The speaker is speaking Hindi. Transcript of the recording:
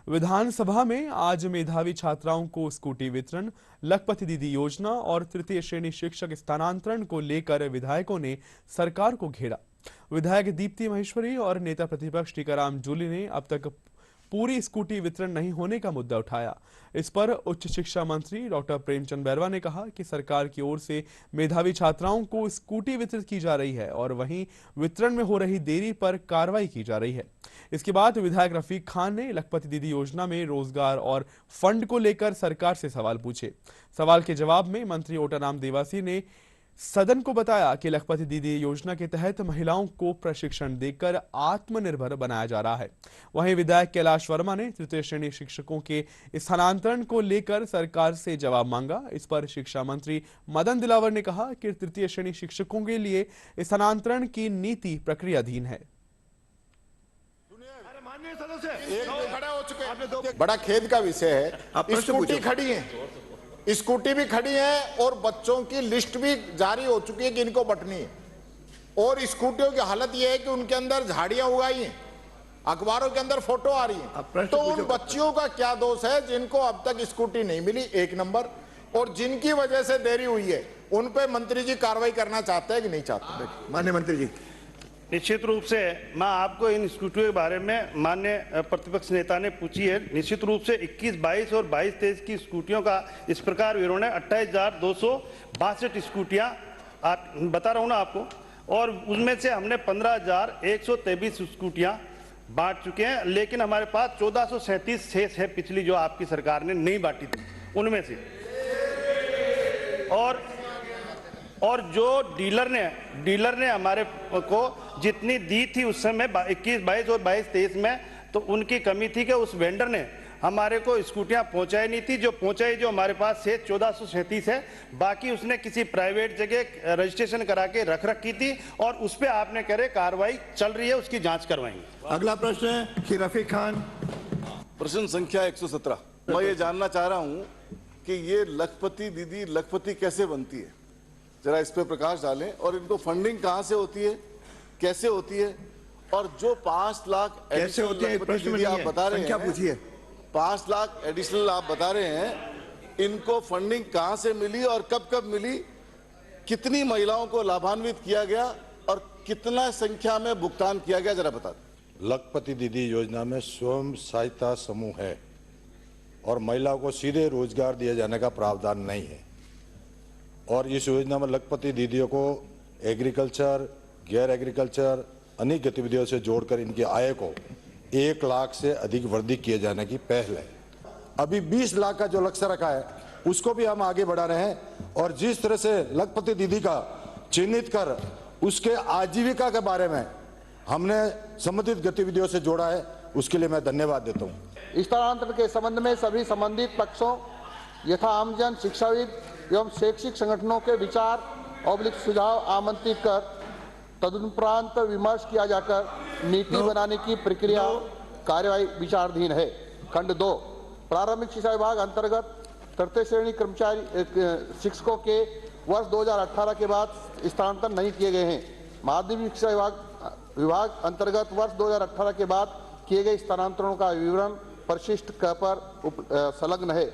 विधानसभा में आज मेधावी छात्राओं को स्कूटी वितरण, लखपति दीदी योजना और तृतीय श्रेणी शिक्षक स्थानांतरण को लेकर विधायकों ने सरकार को घेरा। विधायक दीप्ति महेश्वरी और नेता प्रतिपक्ष टीकाराम जूली ने अब तक पूरी स्कूटी वितरण नहीं होने का मुद्दा उठाया। इस पर उच्च शिक्षा मंत्री डॉक्टर प्रेमचंद बैरवा ने कहा कि सरकार की ओर से मेधावी छात्राओं को स्कूटी वितरित की जा रही है और वहीं वितरण में हो रही देरी पर कार्रवाई की जा रही है। इसके बाद विधायक रफीक खान ने लखपति दीदी योजना में रोजगार और फंड को लेकर सरकार से सवाल पूछे। सवाल के जवाब में मंत्री ओटाराम देवासी ने सदन को बताया कि लखपति दीदी योजना के तहत महिलाओं को प्रशिक्षण देकर आत्मनिर्भर बनाया जा रहा है। वहीं विधायक कैलाश वर्मा ने तृतीय श्रेणी शिक्षकों के स्थानांतरण को लेकर सरकार से जवाब मांगा। इस पर शिक्षा मंत्री मदन दिलावर ने कहा कि तृतीय श्रेणी शिक्षकों के लिए स्थानांतरण की नीति प्रक्रियाधीन है। खड़ा हो चुके, बड़ा खेद का विषय है। स्कूटी खड़ी है, स्कूटी भी खड़ी है और बच्चों की लिस्ट भी जारी हो चुकी है कि इनको बंटनी है। और स्कूटियों की हालत यह है कि उनके अंदर झाड़ियां उगाई हैं, अखबारों के अंदर फोटो आ रही है। तो उन बच्चियों का क्या दोष है जिनको अब तक स्कूटी नहीं मिली, एक नंबर। और जिनकी वजह से देरी हुई है उन पे मंत्री जी कार्रवाई करना चाहते हैं कि नहीं चाहते? माननीय मंत्री जी, निश्चित रूप से मैं आपको इन स्कूटियों के बारे में माननीय प्रतिपक्ष नेता ने पूछी है। निश्चित रूप से 21-22 और 22-23 की स्कूटियों का इस प्रकार विवरण है। 28,262 स्कूटियां बता रहा हूं ना आपको, और उनमें से हमने 15,123 स्कूटियां बांट चुके हैं। लेकिन हमारे पास 1437 शेष है पिछली जो आपकी सरकार ने नहीं बांटी थी उनमें से। और जो डीलर ने हमारे को जितनी दी थी उस समय 21-22 और 22-23 में, तो उनकी कमी थी कि उस वेंडर ने हमारे को स्कूटियां पहुंचाई नहीं थी। जो पहुंचाई जो हमारे पास से 1437 है, बाकी उसने किसी प्राइवेट जगह रजिस्ट्रेशन करा के रख रखी थी और उस पर आपने कह रहे कार्रवाई चल रही है, उसकी जांच करवाएंगे। अगला प्रश्न है श्री रफीक खान। प्रश्न संख्या 117। मैं ये जानना चाह रहा हूं कि ये लखपति दीदी लखपति कैसे बनती है, जरा इस पे प्रकाश डालें। और इनको फंडिंग कहां से होती है, कैसे होती है, और जो 5 लाख कैसे होती है प्रश्न आप बता रहे हैं, पूछिए। 5 लाख एडिशनल आप बता रहे हैं, इनको फंडिंग कहां से मिली और कब कब मिली, कितनी महिलाओं को लाभान्वित किया गया और कितना संख्या में भुगतान किया गया, जरा बता दें। लखपति दीदी योजना में स्वयं सहायता समूह है और महिलाओं को सीधे रोजगार दिए जाने का प्रावधान नहीं है। और इस योजना में लखपति दीदियों को एग्रीकल्चर, गैर एग्रीकल्चर अनेक गतिविधियों से जोड़कर इनकी आय को 1 लाख से अधिक वृद्धि किए जाने की पहल है। अभी 20 लाख का जो लक्ष्य रखा है उसको भी हम आगे बढ़ा रहे हैं। और जिस तरह से लखपति दीदी का चिन्हित कर उसके आजीविका के बारे में हमने संबंधित गतिविधियों से जोड़ा है, उसके लिए मैं धन्यवाद देता हूँ। स्थानांतरण के संबंध में सभी संबंधित पक्षों यथा आमजन, शिक्षाविद एवं शैक्षिक संगठनों के विचार और सुझाव आमंत्रित कर तदुपरांत विमर्श किया जाकर नीति बनाने की प्रक्रिया कार्यवाही विचाराधीन है। खंड 2, प्रारंभिक शिक्षा विभाग अंतर्गत तृतीय श्रेणी कर्मचारी शिक्षकों के वर्ष 2018 के बाद स्थानांतरण नहीं किए गए हैं। माध्यमिक शिक्षा विभाग अंतर्गत वर्ष 2018 के बाद किए गए स्थानांतरणों का विवरण परिशिष्ट क पर संलग्न है।